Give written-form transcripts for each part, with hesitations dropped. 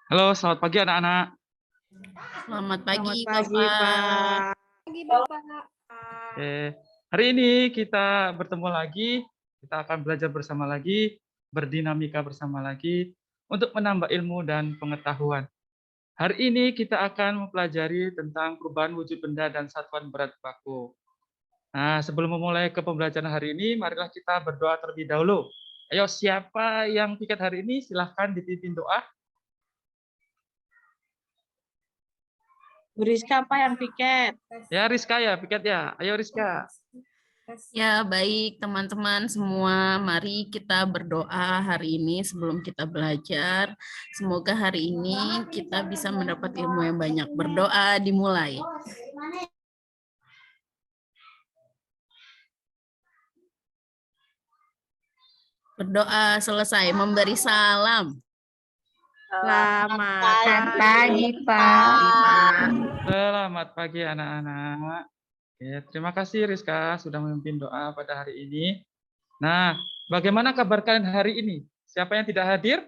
Halo, selamat pagi anak-anak. Selamat pagi, Pak. Pagi, Bapak. Oke, hari ini kita bertemu lagi, kita akan belajar bersama lagi, berdinamika bersama lagi, untuk menambah ilmu dan pengetahuan. Hari ini kita akan mempelajari tentang perubahan wujud benda dan satuan berat baku. Nah, sebelum memulai ke pembelajaran hari ini, marilah kita berdoa terlebih dahulu. Ayo, siapa yang piket hari ini? Silahkan dipimpin doa. Bu Rizka apa yang piket? Ya, Rizka ya, piket ya. Ayo, Rizka. Ya, baik teman-teman semua. Mari kita berdoa hari ini sebelum kita belajar. Semoga hari ini kita bisa mendapat ilmu yang banyak. Berdoa dimulai. Berdoa selesai, memberi salam. Selamat pagi, Pak. Selamat pagi anak-anak. Oke, terima kasih Rizka sudah memimpin doa pada hari ini. Nah, bagaimana kabar kalian hari ini? Siapa yang tidak hadir?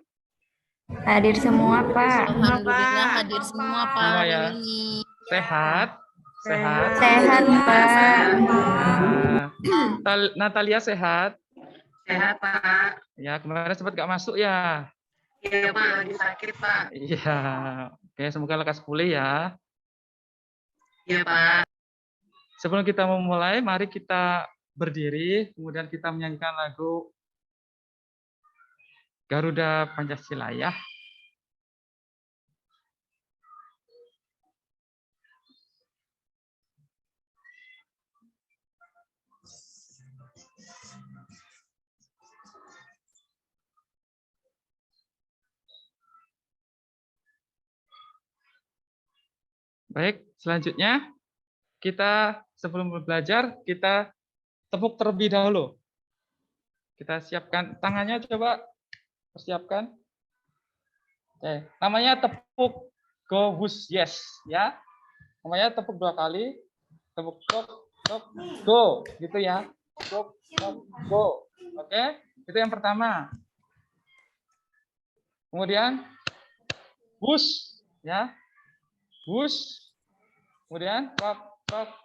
Hadir semua, Pak. Alhamdulillah hadir semua Pak Semua hari ya. ini. Sehat? Sehat? Sehat, Pak. Natalia sehat? Sehat, Pak. Ya, kemarin sempat gak masuk ya? Iya, Pak, lagi sakit, Pak. Iya. Oke, semoga lekas pulih ya. Iya, Pak. Sebelum kita memulai, mari kita berdiri, kemudian kita menyanyikan lagu Garuda Pancasila ya. Baik, selanjutnya kita sebelum belajar, kita tepuk terlebih dahulu. Kita siapkan tangannya, coba persiapkan. Oke, namanya tepuk go bus yes ya. Namanya tepuk 2 kali. Tepuk go gitu ya. Go. Oke, itu yang pertama. Kemudian bus ya. Bus. Kemudian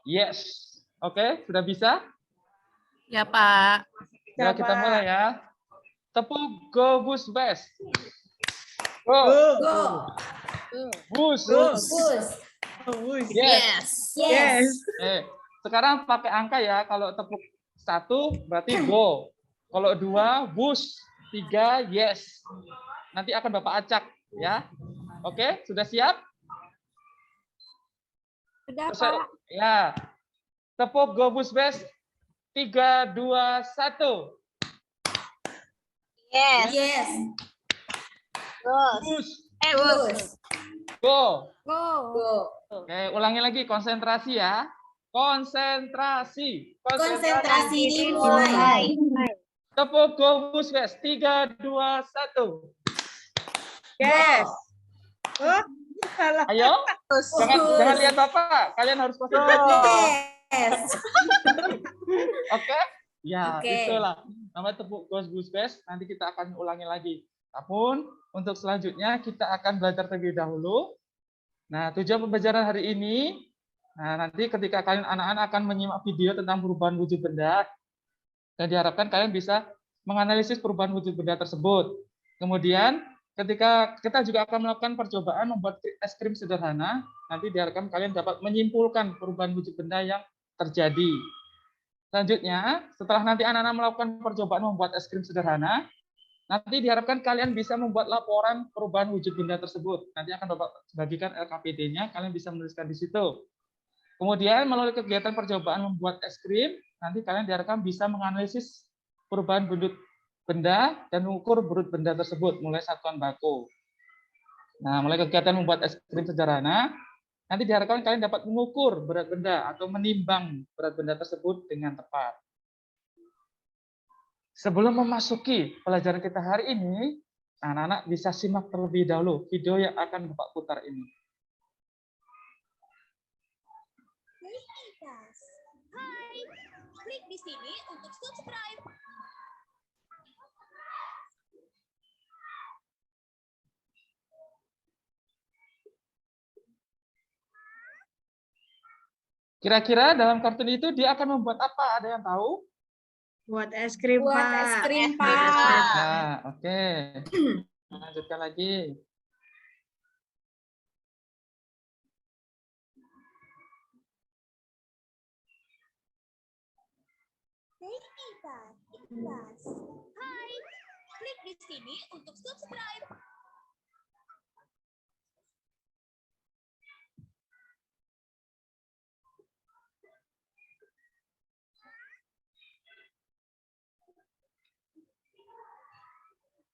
yes. Oke, sudah bisa? Ya Pak. Ya, kita mulai ya. Tepuk go bus best. Go. Bus. Yes. Sekarang pakai angka ya. Kalau tepuk 1 berarti go. Kalau 2 bus, 3 yes. Nanti akan Bapak acak ya. Oke, sudah siap? Sudah, Pak. Ya. Tepuk go bus best. 3, 2, 1. Yes. Bus. Bus. Go. Go. Oke, ulangi lagi konsentrasi ya. Konsentrasi. Konsentrasi dimulai. Tepuk go bus best. 3, 2, 1. Yes. Oh, salah. Ayo. Jangan lihat Bapak. Kalian harus konsentrasi. Yes. Oke? Ya, Oke. itulah. Namanya tepuk go bus best. Nanti kita akan ulangi lagi. Namun, untuk selanjutnya kita akan belajar terlebih dahulu. Nah, tujuan pembelajaran hari ini, nanti ketika kalian anak-anak akan menyimak video tentang perubahan wujud benda, dan diharapkan kalian bisa menganalisis perubahan wujud benda tersebut. Kemudian, ketika kita juga akan melakukan percobaan membuat es krim sederhana, nanti diharapkan kalian dapat menyimpulkan perubahan wujud benda yang terjadi. Selanjutnya, setelah nanti anak-anak melakukan percobaan membuat es krim sederhana, nanti diharapkan kalian bisa membuat laporan perubahan wujud benda tersebut. Nanti akan Bapak bagikan LKPD-nya, kalian bisa menuliskan di situ. Kemudian melalui kegiatan percobaan membuat es krim, nanti kalian diharapkan bisa menganalisis perubahan bentuk benda dan mengukur berat benda tersebut, mulai satuan baku. Nah, mulai kegiatan membuat es krim sederhana, nanti diharapkan kalian dapat mengukur berat benda atau menimbang berat benda tersebut dengan tepat. Sebelum memasuki pelajaran kita hari ini, anak-anak bisa simak terlebih dahulu video yang akan Bapak putar ini. Hai, klik di sini untuk subscribe. Kira-kira dalam kartun itu dia akan membuat apa? Ada yang tahu? Buat es krim, Buat Pak. es krim, Es krim, Pak. Pak. Nah, oke. Lanjutkan lagi. Hai, klik di sini untuk subscribe.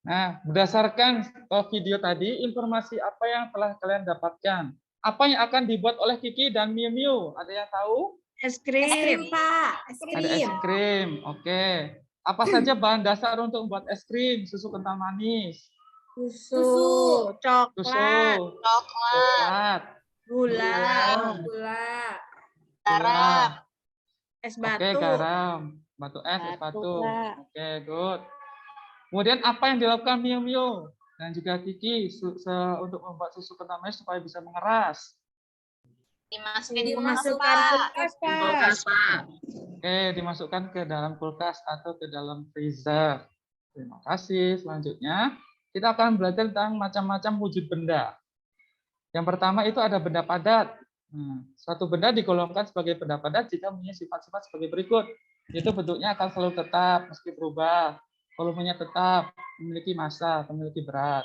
Nah, berdasarkan video tadi, informasi apa yang telah kalian dapatkan? Apa yang akan dibuat oleh Kiki dan Miu Miu? Ada yang tahu? Es Es krim, krim. Pak. Es Ada es krim. krim. Oke. Apa saja bahan dasar untuk membuat es krim? Susu kental manis, Susu. susu, Coklat. coklat, Gula. Gula. gula. Es Oke, batu. garam, batu es batu. Oke, good. Kemudian apa yang dilakukan Miu Miu dan juga Kiki untuk membuat susu kental manis supaya bisa mengeras? Dimasukin Dimasukkan kulkas, Pak. kulkas, Pak. Oke, dimasukkan ke dalam kulkas atau ke dalam freezer. Terima kasih. Selanjutnya, kita akan belajar tentang macam-macam wujud benda. Yang pertama itu ada benda padat. Suatu benda digolongkan sebagai benda padat jika mempunyai sifat-sifat sebagai berikut. Itu bentuknya akan selalu tetap meski berubah. Volumenya tetap, memiliki massa, memiliki berat.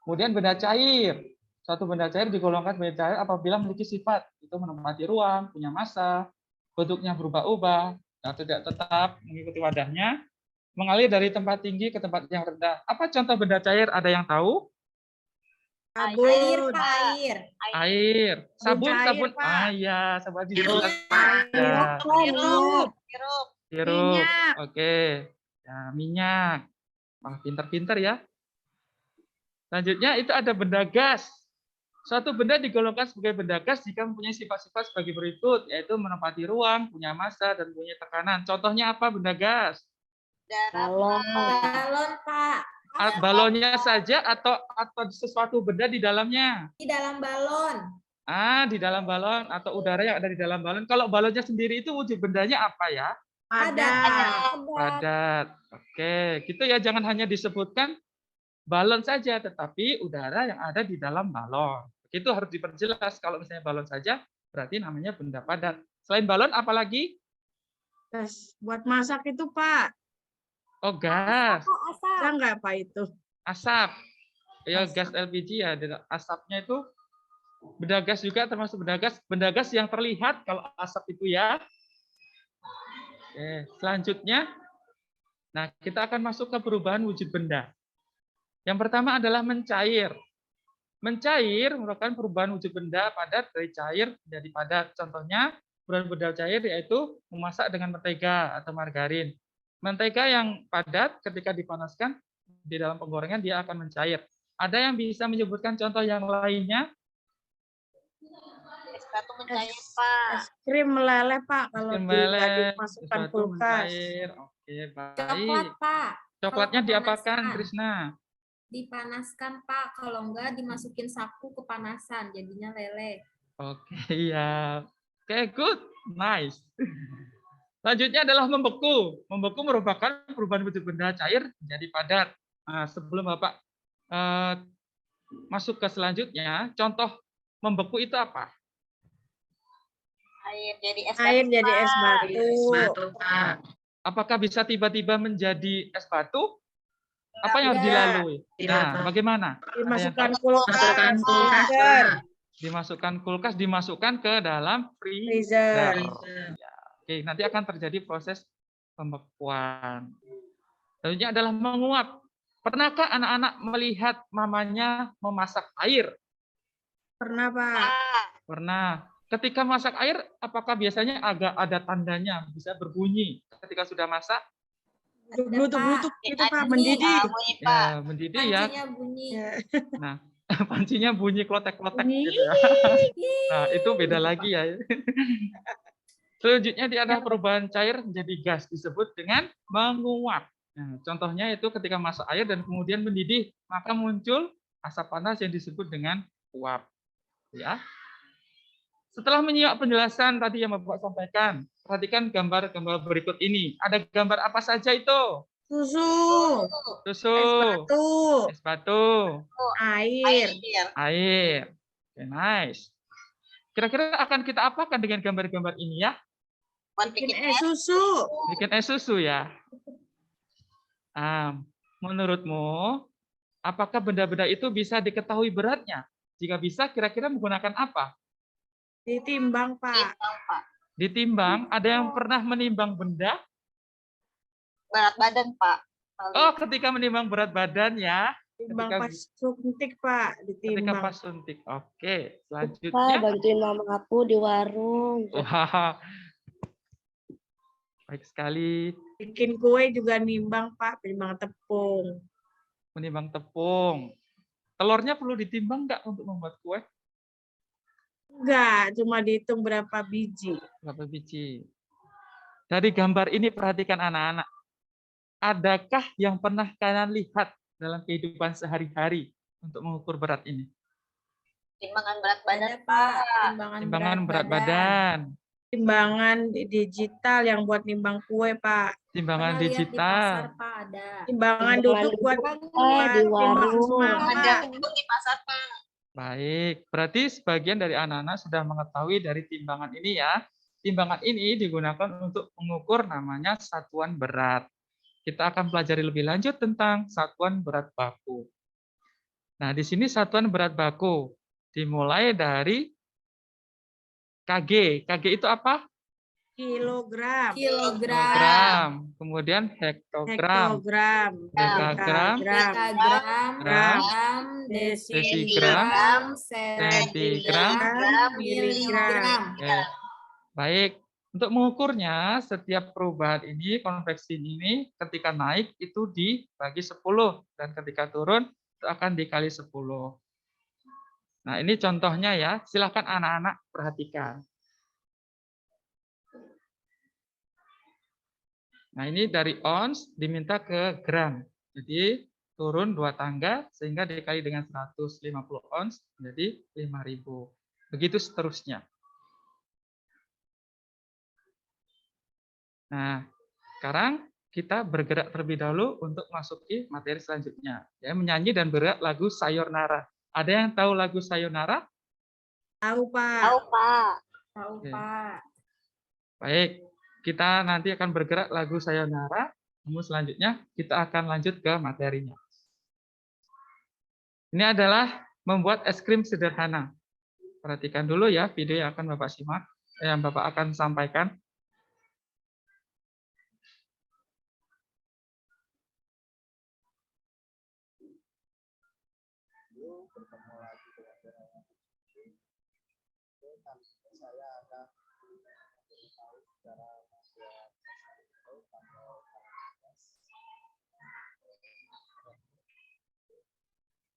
Kemudian benda cair. Suatu benda cair digolongkan benda cair apabila memiliki sifat. Itu menempati ruang, punya massa, bentuknya berubah-ubah, atau tidak tetap mengikuti wadahnya, mengalir dari tempat tinggi ke tempat yang rendah. Apa contoh benda cair? Ada yang tahu? Sabun. Air, Pak. Air. Air, sabun, cair, sabun. Pak. Ah ya, sabun Sirup, ya. Sirup. Sirup. Minyak. Oke. Ya, minyak. Wah, pintar-pintar ya. Selanjutnya itu ada benda gas. Suatu benda digolongkan sebagai benda gas jika mempunyai sifat-sifat sebagai berikut, yaitu menempati ruang, punya massa, dan punya tekanan. Contohnya apa benda gas? Balon, Pak. Balonnya saja atau sesuatu benda di dalamnya? Di dalam balon. Di dalam balon atau udara yang ada di dalam balon. Kalau balonnya sendiri itu wujud bendanya apa ya? Padat. Padat. Oke, gitu ya. Jangan hanya disebutkan balon saja, tetapi udara yang ada di dalam balon. Itu harus diperjelas. Kalau misalnya balon saja, berarti namanya benda padat. Selain balon, apalagi? Gas. Buat masak itu, Pak. Oh, gas. Bisa nggak, Pak, itu? Asap. Ya, gas LPG ya. Asapnya itu benda gas juga termasuk benda gas. Benda gas yang terlihat kalau asap itu ya. Oke, selanjutnya, nah kita akan masuk ke perubahan wujud benda. Yang pertama adalah mencair. Mencair merupakan perubahan wujud benda padat dari cair menjadi padat. Contohnya, perubahan benda cair yaitu memasak dengan mentega atau margarin. Mentega yang padat ketika dipanaskan di dalam penggorengan dia akan mencair. Ada yang bisa menyebutkan contoh yang lainnya? Es batu mencair, Pak. Es krim meleleh, Pak, kalau nggak dimasukkan sesuatu kulkas. mencair. Oke, Coklat, baik. Pak. Coklatnya Kalau diapakan, kepanasan. Krisna? Dipanaskan, Pak. Kalau enggak dimasukin saku kepanasan, jadinya leleh. Oke, ya. Oke, good. Nice. Selanjutnya adalah membeku. Membeku merupakan perubahan wujud benda cair menjadi padat. Nah, sebelum Bapak masuk ke selanjutnya, contoh membeku itu apa? Air jadi es Air batu, jadi es Pak. batu. Es batu, Pak. Apakah bisa tiba-tiba menjadi es batu? Apa yang harus Enggak. dilalui? Nah, bagaimana? Dimasukkan Ada yang kulkas. Masukkan kulkas, Freezer. Pak. dimasukkan kulkas, dimasukkan ke dalam Freezer. freezer. Ya, oke, nanti akan terjadi proses pembekuan. Selanjutnya adalah menguap. Pernahkah anak-anak melihat mamanya memasak air? Pernah, Pak. Pak. Pernah. Ketika masak air, apakah biasanya agak ada tandanya, bisa berbunyi ketika sudah masak? Blutuk-blutuk gitu, Pak. Bunyi. Mendidih. Bunyi, Pak. Ya, mendidih ya. Pancinya bunyi. Ya. Nah, pancinya bunyi klotek-klotek Bunyi. gitu ya. Nah, itu beda lagi ya. Selanjutnya dia ada perubahan cair menjadi gas, disebut dengan menguap. Nah, contohnya itu ketika masak air dan kemudian mendidih, maka muncul asap panas yang disebut dengan uap. Ya. Setelah menyimak penjelasan tadi yang Bapak sampaikan, perhatikan gambar-gambar berikut ini. Ada gambar apa saja itu? Susu. Susu, Es batu. es batu, Air. air. Oke, nice. Kira-kira akan kita apakan dengan gambar-gambar ini ya? Bikin es susu. Bikin es susu ya. Menurutmu, apakah benda-benda itu bisa diketahui beratnya? Jika bisa, kira-kira menggunakan apa? Ditimbang, Pak. Ditimbang, ada yang pernah menimbang benda? Berat badan, Pak. Oh, ketika menimbang berat badan ya. Timbang Ketika- pas suntik, Pak. Ketika Ditimbang. pas suntik. Oke, Pak, selanjutnya. bantuin mama aku di warung. Wah, baik sekali. Bikin kue juga nimbang, Pak. Timbang tepung. Menimbang tepung. Telurnya perlu ditimbang nggak untuk membuat kue? Enggak, cuma dihitung berapa biji. Berapa biji? Dari gambar ini perhatikan anak-anak. Adakah yang pernah kalian lihat dalam kehidupan sehari-hari untuk mengukur berat ini? Timbangan berat badan, Ada, Pak. Pak. Timbangan berat badan, Timbangan digital yang buat nimbang kue, Pak. timbangan Pernah lihat di pasar, digital. Pak, ada. Timbangan Timbangan duduk buat duduk, buat Pak, di timbang warung. semangat. Ada di pasar, Pak. Baik, berarti sebagian dari anak-anak sudah mengetahui dari timbangan ini ya. Timbangan ini digunakan untuk mengukur namanya satuan berat. Kita akan pelajari lebih lanjut tentang satuan berat baku. Nah, di sini satuan berat baku dimulai dari kg. Kg itu apa? Kilogram. Kilogram, Kilogram. Kemudian hektogram, Hektogram. dekagram, dekagram, gram, gram, desigram, desigram, sentigram, miligram. Oke. Baik, untuk mengukurnya setiap perubahan ini, konveksi ini ketika naik itu dibagi 10 dan ketika turun itu akan dikali 10. Nah, ini contohnya ya. Silakan anak-anak perhatikan. Nah, ini dari ons diminta ke gram. Jadi turun 2 tangga sehingga dikali dengan 150 ons menjadi 5.000. Begitu seterusnya. Nah, sekarang kita bergerak terlebih dahulu untuk masuki materi selanjutnya. Ya, menyanyi dan bergerak lagu Sayonara. Ada yang tahu lagu Sayonara? Tahu, Pak. Tahu, Pak. Tahu, Oke. Pak. Baik, kita nanti akan bergerak lagu Sayonara. Namun selanjutnya kita akan lanjut ke materinya. Ini adalah membuat es krim sederhana. Perhatikan dulu ya video yang akan Bapak simak, yang Bapak akan sampaikan.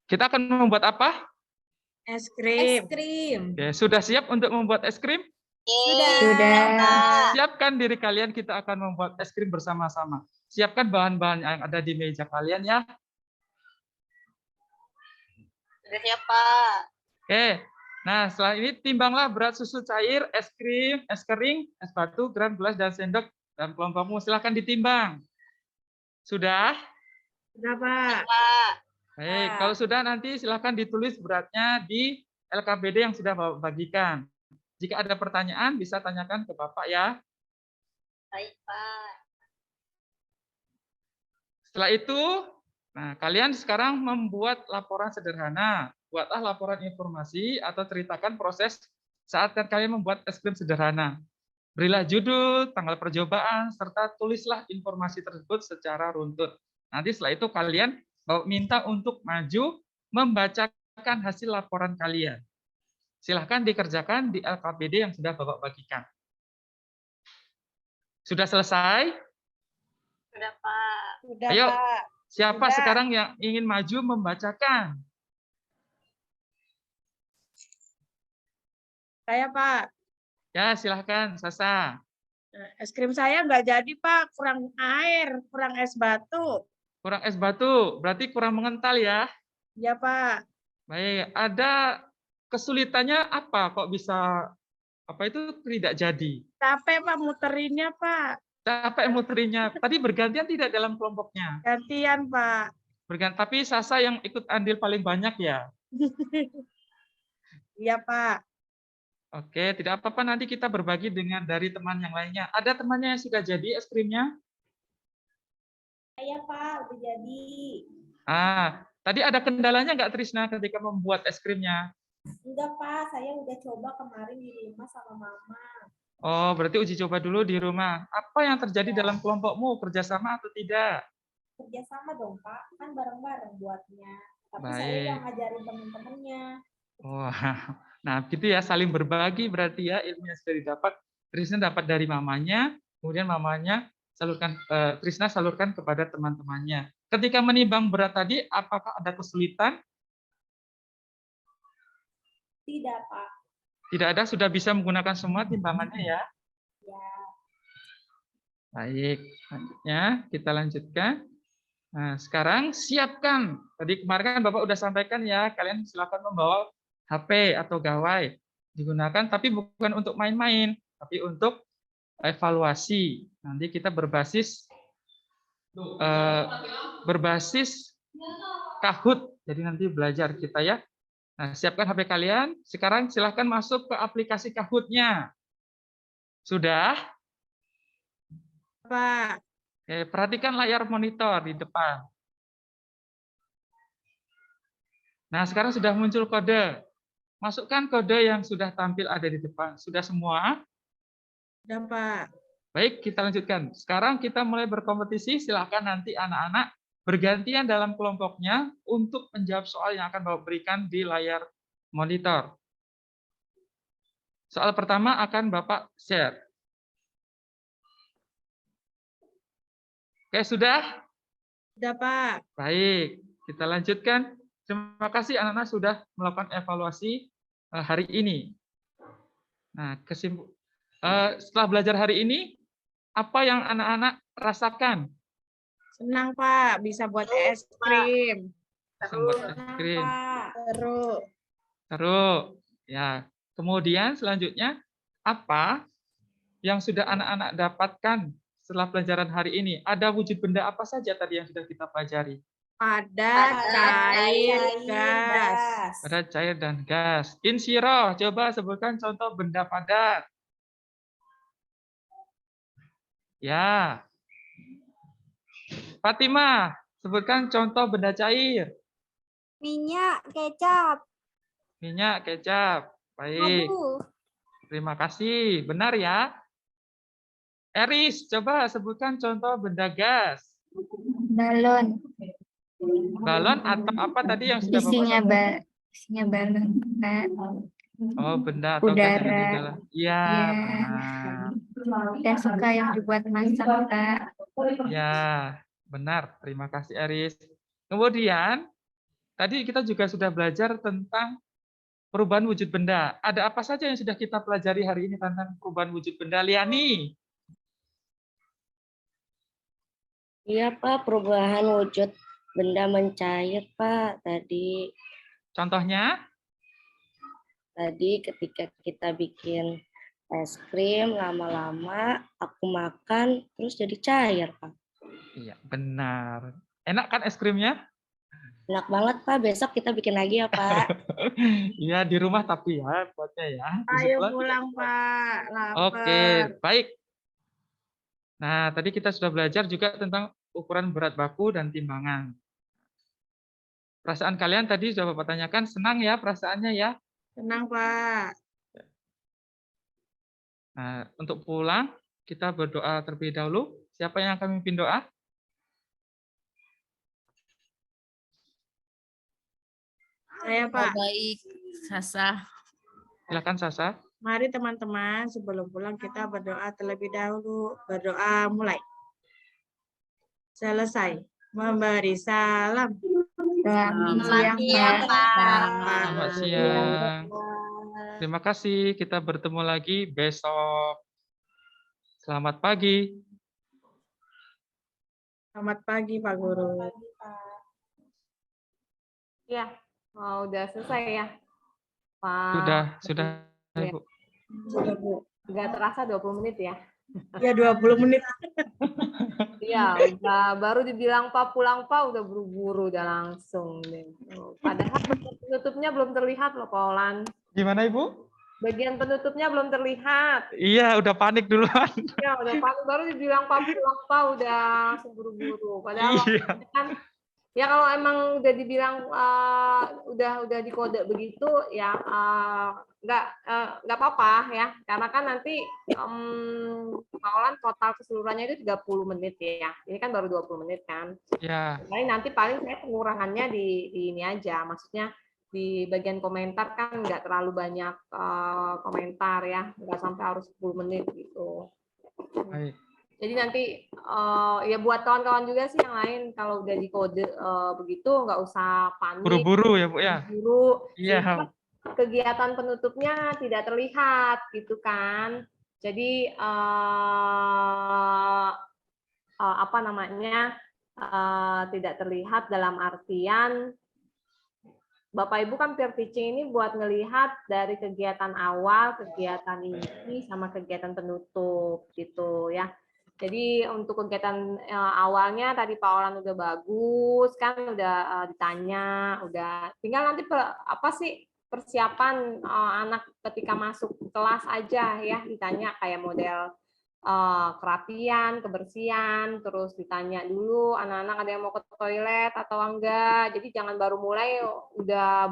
Kita akan membuat apa? Es Es krim. krim. Oke, sudah siap untuk membuat es krim? Sudah. Siapkan diri kalian, kita akan membuat es krim bersama-sama. Siapkan bahan-bahan yang ada di meja kalian ya. Sudah siap, Pak. Oke, nah setelah ini timbanglah berat susu cair, es krim, es kering, es batu, gram, gelas, dan sendok dan kelompokmu. Silahkan ditimbang. Sudah? Sudah, Pak. Pak. Baik, kalau sudah nanti silahkan ditulis beratnya di LKPD yang sudah Bapak bagikan. Jika ada pertanyaan bisa tanyakan ke Bapak ya. Baik, Pak. Setelah itu, nah kalian sekarang membuat laporan sederhana. Buatlah laporan informasi atau ceritakan proses saat kalian membuat es krim sederhana. Berilah judul, tanggal percobaan, serta tulislah informasi tersebut secara runtut. Nanti setelah itu kalian minta untuk maju membacakan hasil laporan kalian. Silahkan dikerjakan di LKPD yang sudah Bapak bagikan. Sudah selesai? Sudah, Pak. Sudah, Ayo. Pak. Siapa Sudah. sekarang yang ingin maju membacakan? Saya, Pak. Ya, silahkan, Sasa. Es krim saya nggak jadi, Pak. Kurang air, kurang es batu. Kurang es batu, berarti kurang mengental ya. Ya, Pak. Baik, ada kesulitannya apa kok bisa Apa itu tidak jadi? Capek Pak muterinnya Pak. Capek muterinya. Tadi bergantian tidak dalam kelompoknya? Gantian Pak. Bergantian. Tapi Sasa yang ikut andil paling banyak ya? Iya Pak. Oke, tidak apa-apa, nanti kita berbagi dengan dari teman yang lainnya. Ada temannya yang sudah jadi es krimnya? Saya Pak, udah jadi. Tadi ada kendalanya nggak Trisna ketika membuat es krimnya? Enggak Pak, saya udah coba kemarin di rumah sama Mama. Oh, berarti uji coba dulu di rumah. Apa yang terjadi dalam kelompokmu? Kerjasama atau tidak? Kerjasama dong Pak, kan bareng-bareng buatnya. Tapi saya Baik. yang ngajarin temen-temennya. Wah, nah gitu ya, saling berbagi berarti ya, ilmu yang sudah didapat. Trisna dapat dari mamanya, kemudian mamanya Trisna salurkan kepada teman-temannya. Ketika menimbang berat tadi, apakah ada kesulitan? Tidak Pak. Tidak ada, sudah bisa menggunakan semua timbangannya ya. Ya. Baik, selanjutnya kita lanjutkan. Nah, sekarang siapkan. Tadi kemarin kan Bapak udah sampaikan ya, kalian silakan membawa HP atau gawai. Digunakan, tapi bukan untuk main-main, tapi untuk evaluasi. Nanti kita berbasis Kahoot. Jadi nanti belajar kita ya. Nah, siapkan HP kalian. Sekarang silahkan masuk ke aplikasi Kahoot-nya. Sudah? Pak. Oke, perhatikan layar monitor di depan. Nah, sekarang sudah muncul kode. Masukkan kode yang sudah tampil ada di depan. Sudah semua? Sudah Pak. Baik, kita lanjutkan. Sekarang kita mulai berkompetisi. Silakan nanti anak-anak bergantian dalam kelompoknya untuk menjawab soal yang akan Bapak berikan di layar monitor. Soal pertama akan Bapak share. Oke, sudah? Sudah Pak. Baik, kita lanjutkan. Terima kasih anak-anak sudah melakukan evaluasi hari ini. Nah, setelah belajar hari ini, apa yang anak-anak rasakan? Senang Pak, bisa buat es krim. Buat es krim. Seru. Seru. Ya. Kemudian selanjutnya, apa yang sudah anak-anak dapatkan setelah pelajaran hari ini? Ada wujud benda apa saja tadi yang sudah kita pelajari? Ada cair gas. Ada cair dan gas. Insyirah, coba sebutkan contoh benda padat. Ya. Fatimah, sebutkan contoh benda cair. Minyak, kecap, Minyak, kecap. Baik. madu. Terima kasih. Benar ya? Eris, coba sebutkan contoh benda gas. Balon. Balon atau apa tadi yang sudah Isinya Bapak isinya balon, Kak. Oh, benda atau gas yang ada di Udara. dalam. Iya, Ya. benar. Kita suka yang dibuat masak, Kak. Ya, benar. Terima kasih, Eris. Kemudian, tadi kita juga sudah belajar tentang perubahan wujud benda. Ada apa saja yang sudah kita pelajari hari ini tentang perubahan wujud benda, Liani? Iya Pak, perubahan wujud benda mencair Pak. Contohnya? Tadi ketika kita bikin es krim, lama-lama aku makan, terus jadi cair Pak. Iya, benar. Enak kan es krimnya? Enak banget Pak, besok kita bikin lagi ya Pak. Iya, di rumah tapi ya buatnya ya. Ayo Besok pulang Pak, lapar. Oke, baik. Nah, tadi kita sudah belajar juga tentang ukuran berat baku dan timbangan. Perasaan kalian tadi sudah Bapak tanyakan, senang ya perasaannya ya? Senang Pak. Nah, untuk pulang, kita berdoa terlebih dahulu. Siapa yang akan memimpin doa? Saya Pak. Baik, Sasa. Silakan Sasa. Mari teman-teman, sebelum pulang kita berdoa terlebih dahulu. Berdoa mulai. Selesai. Memberi salam. Selamat siang, Pak. Selamat siang. Terima kasih. Kita bertemu lagi besok. Selamat pagi. Selamat pagi Pak Guru. Ya, udah selesai ya, Pak. Sudah, Ya. Ibu. Sudah, Bu. Nggak terasa 20 menit ya. Ya 20 menit. Iya, udah baru dibilang Pak pulang Pak udah buru-buru udah langsung deh. Padahal bagian penutupnya belum terlihat loh Pak Olan. Gimana Ibu? Bagian penutupnya belum terlihat. Iya, udah panik duluan. Ya udah paling baru dibilang Pak pulang Pak udah buru-buru. Padahal Iya. waktunya kan ya kalau emang udah dibilang udah dikode begitu ya nggak apa-apa ya karena kan nanti Paulan total keseluruhannya itu 30 menit ya. Ini kan baru 20 menit kan. Ya. Nanti paling saya pengurangannya di ini aja. Maksudnya di bagian komentar kan nggak terlalu banyak komentar ya, nggak sampai harus 10 menit gitu. Baik. Jadi nanti ya buat kawan-kawan juga sih yang lain kalau udah dikode begitu nggak usah panik. Buru-buru ya Bu ya. Buru. Iya. Kegiatan penutupnya tidak terlihat gitu kan. Jadi apa namanya tidak terlihat dalam artian Bapak Ibu kan peer teaching ini buat ngelihat dari kegiatan awal, kegiatan inti, sama kegiatan penutup gitu ya. Jadi untuk kegiatan awalnya tadi Pak Olan udah bagus kan, udah ditanya, udah tinggal nanti apa sih persiapan anak ketika masuk kelas aja ya, ditanya kayak model kerapian, kebersihan, terus ditanya dulu anak-anak ada yang mau ke toilet atau enggak. Jadi jangan baru mulai udah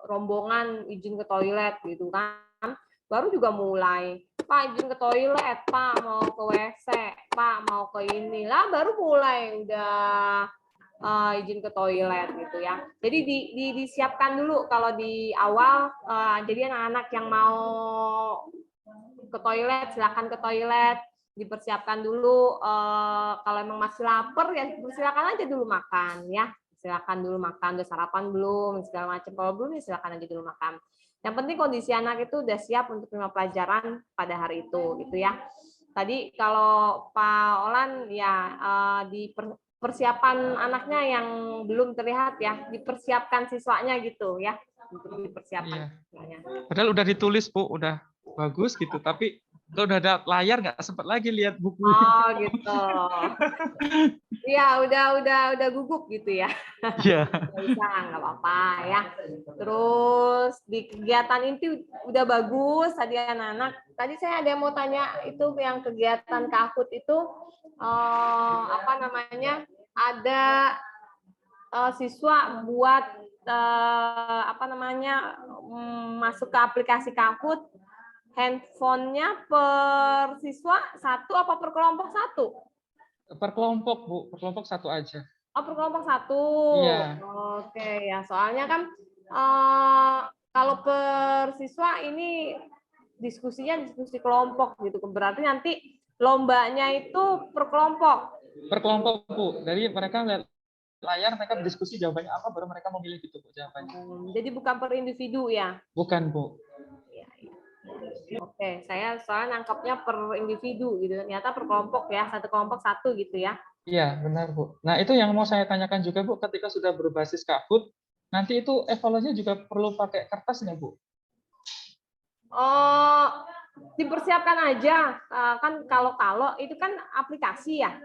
rombongan izin ke toilet gitu kan. Baru juga mulai, Pak izin ke toilet, Pak mau ke WC, Pak mau ke ini lah, baru mulai udah izin ke toilet gitu ya. Jadi disiapkan dulu kalau di awal. Jadi anak-anak yang mau ke toilet silakan ke toilet, dipersiapkan dulu. Kalau emang masih lapar ya silakan aja dulu makan ya, silakan dulu makan. Udah sarapan belum segala macam, kalau belum ya silakan aja dulu makan. Yang penting kondisi anak itu udah siap untuk terima pelajaran pada hari itu gitu ya. Tadi kalau Pak Olan ya di persiapan anaknya yang belum terlihat ya, dipersiapkan siswanya gitu ya, untuk dipersiapkan. Iya. Padahal udah ditulis Bu, udah bagus gitu, tapi kalau udah ada layar nggak sempat lagi lihat buku. Oh gitu. Iya, udah gugup gitu ya. Iya. Nggak usah, nggak apa-apa ya. Terus di kegiatan inti udah bagus tadi anak-anak. Tadi saya ada yang mau tanya itu yang kegiatan Kahoot itu apa namanya? Ada siswa buat apa namanya? Masuk ke aplikasi Kahoot. Handphonenya per siswa satu apa per kelompok satu? Per kelompok Bu, per kelompok satu aja. Oh per kelompok satu. Iya. Oke ya, soalnya kan kalau per siswa ini diskusinya diskusi kelompok gitu. Berarti nanti lombanya itu per kelompok. Per kelompok Bu. Jadi mereka lihat layar, mereka berdiskusi jawabannya apa, baru mereka memilih gitu Bu jawabannya. Jadi bukan per individu ya? Bukan Bu. Oke, saya soalnya nangkapnya per individu gitu. Ternyata per kelompok ya, satu kelompok satu gitu ya. Iya, benar Bu. Nah, itu yang mau saya tanyakan juga Bu, ketika sudah berbasis Kahoot, nanti itu evaluasinya juga perlu pakai kertas nggak Bu? Oh, dipersiapkan aja. Kan kalau itu kan aplikasi ya.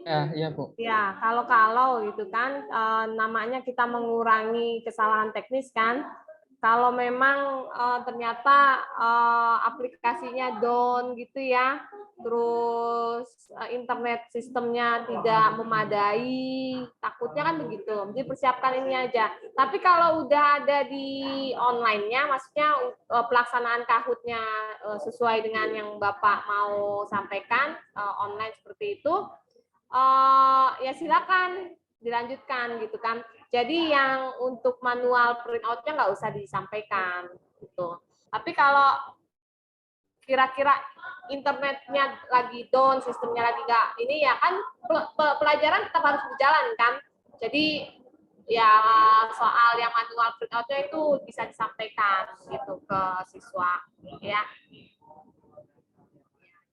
Ya, iya Bu. Ya, kalau gitu kan namanya kita mengurangi kesalahan teknis kan. Kalau memang ternyata aplikasinya down gitu ya, terus internet sistemnya tidak memadai, takutnya kan begitu. Jadi persiapkan ini aja. Tapi kalau udah ada di online-nya, maksudnya pelaksanaan Kahoot-nya sesuai dengan yang Bapak mau sampaikan online seperti itu, ya silakan dilanjutkan gitu kan. Jadi yang untuk manual print out-nya nggak usah disampaikan gitu. Tapi kalau kira-kira internetnya lagi down, sistemnya lagi nggak ini ya kan pelajaran tetap harus berjalan kan. Jadi ya soal yang manual print out-nya itu bisa disampaikan gitu ke siswa ya.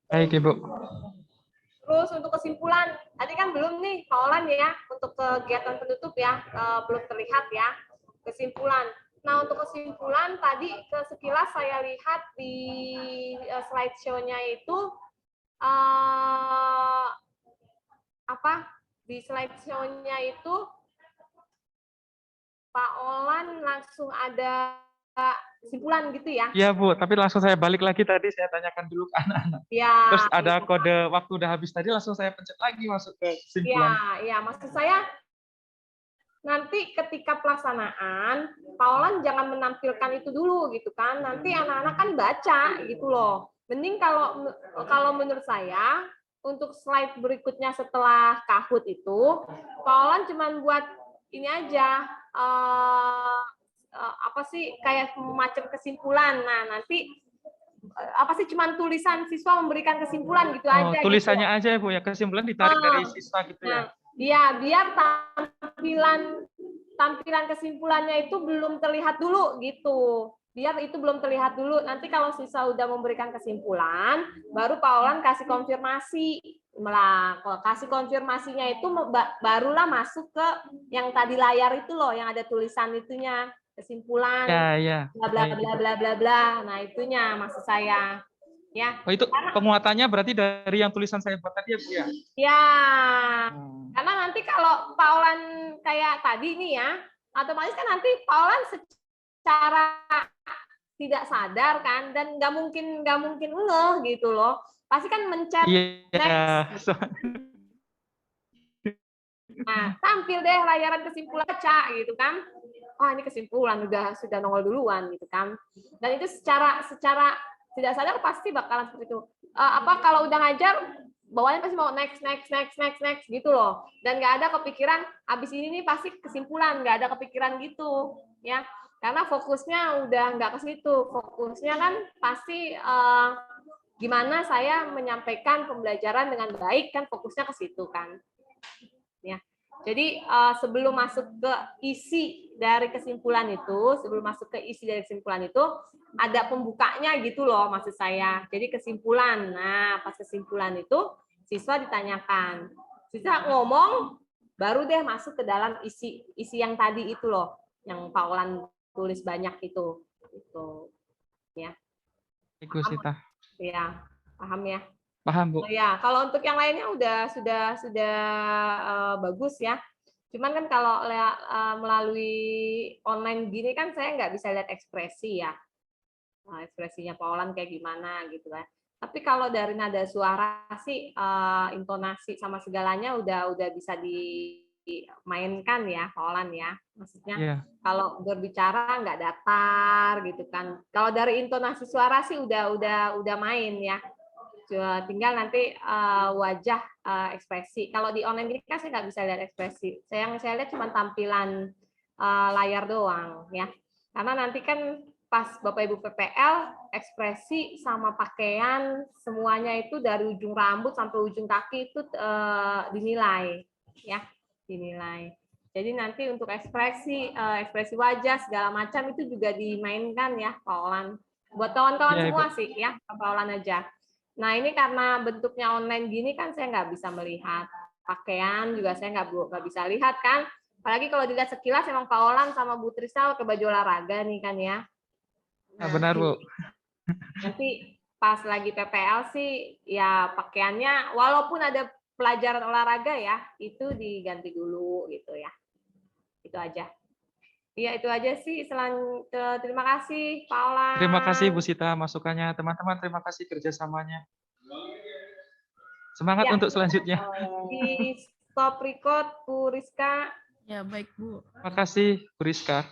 Baik Ibu. Terus untuk kesimpulan, tadi kan belum nih Pak Olan ya, untuk kegiatan penutup ya, belum terlihat ya. Kesimpulan, Nah, untuk kesimpulan tadi sekilas saya lihat di slideshow-nya itu di slideshow-nya itu Pak Olan langsung ada kesimpulan gitu ya? Iya Bu, tapi langsung saya balik lagi tadi saya tanyakan dulu ke anak-anak. Ya. Terus ada kode waktu udah habis tadi langsung saya pencet lagi masuk ke kesimpulan. Ya, maksud saya nanti ketika pelaksanaan, Pak Olan jangan menampilkan itu dulu gitu kan. Nanti anak-anak kan baca gitu loh. Mending kalau menurut saya untuk slide berikutnya setelah Kahoot itu, Pak Olan cuma buat ini aja kayak macam kesimpulan. Nah, nanti cuman tulisan siswa memberikan kesimpulan gitu aja. Tulisannya gitu. aja Bu ya, kesimpulan ditarik dari siswa gitu ya. Iya, biar tampilan kesimpulannya itu belum terlihat dulu gitu. Biar itu belum terlihat dulu. Nanti kalau siswa udah memberikan kesimpulan, baru Pak Olan kasih konfirmasi. Kalau kasih konfirmasinya itu barulah masuk ke yang tadi layar itu loh, yang ada tulisan itunya, kesimpulan, bla bla bla bla bla bla. Nah, itunya maksud saya. Ya. Oh, itu penguatannya berarti dari yang tulisan saya buat tadi ya Bu ya? Ya. Karena nanti kalau Pak Olan kayak tadi nih ya, otomatis kan nanti Pak Olan secara tidak sadar kan, dan nggak mungkin ngeh gitu loh. Pasti kan mencet next. Nah, tampil deh layaran kesimpulan baca gitu kan. Ini kesimpulan sudah nongol duluan gitu kan. Dan itu secara tidak sadar pasti bakalan seperti itu. Kalau udah ngajar bawaannya pasti mau next gitu loh. Dan nggak ada kepikiran abis ini nih pasti kesimpulan, nggak ada kepikiran gitu ya. Karena fokusnya udah nggak ke situ. Fokusnya kan pasti gimana saya menyampaikan pembelajaran dengan baik, kan fokusnya ke situ kan. Ya. Jadi sebelum masuk ke isi dari kesimpulan itu, ada pembukanya gitu loh maksud saya. Jadi kesimpulan. Nah, pas kesimpulan itu siswa ditanyakan. Siswa ngomong baru deh masuk ke dalam isi yang tadi itu loh, yang Pak Olan tulis banyak itu. Gitu. Ya. Ibu Sita. Ya, paham ya? Paham Bu. Ya, kalau untuk yang lainnya sudah bagus ya. Cuman kan kalau melalui online gini kan saya nggak bisa lihat ekspresi ya. Ekspresinya Pak Olan kayak gimana gitu kan. Tapi kalau dari nada suara sih intonasi sama segalanya udah bisa dimainkan ya Pak Olan ya. Maksudnya kalau berbicara nggak datar gitu kan. Kalau dari intonasi suara sih udah main ya. Tinggal nanti wajah ekspresi. Kalau di online ini kan saya nggak bisa lihat ekspresi. Yang saya lihat cuma tampilan layar doang ya. Karena nanti kan pas Bapak Ibu PPL ekspresi sama pakaian semuanya itu dari ujung rambut sampai ujung kaki itu dinilai ya, dinilai. Jadi nanti untuk ekspresi wajah segala macam itu juga dimainkan ya Pak Olan. Buat kawan-kawan semua sih ya, Pak Olan aja. Nah, ini karena bentuknya online gini kan saya nggak bisa melihat. Pakaian juga saya nggak bisa lihat kan. Apalagi kalau dilihat sekilas emang Pak Olan sama Bu Trisal ke baju olahraga nih kan ya. Nah, benar Bu. Nanti pas lagi PPL sih ya pakaiannya walaupun ada pelajaran olahraga ya, itu diganti dulu gitu ya. Itu aja. Iya, itu aja sih. Terima kasih, Pak Olan. Terima kasih, Bu Sita, masukannya. Teman-teman, terima kasih kerjasamanya. Semangat untuk selanjutnya. Di stop record, Bu Rizka. Ya, baik, Bu. Terima kasih, Bu Rizka.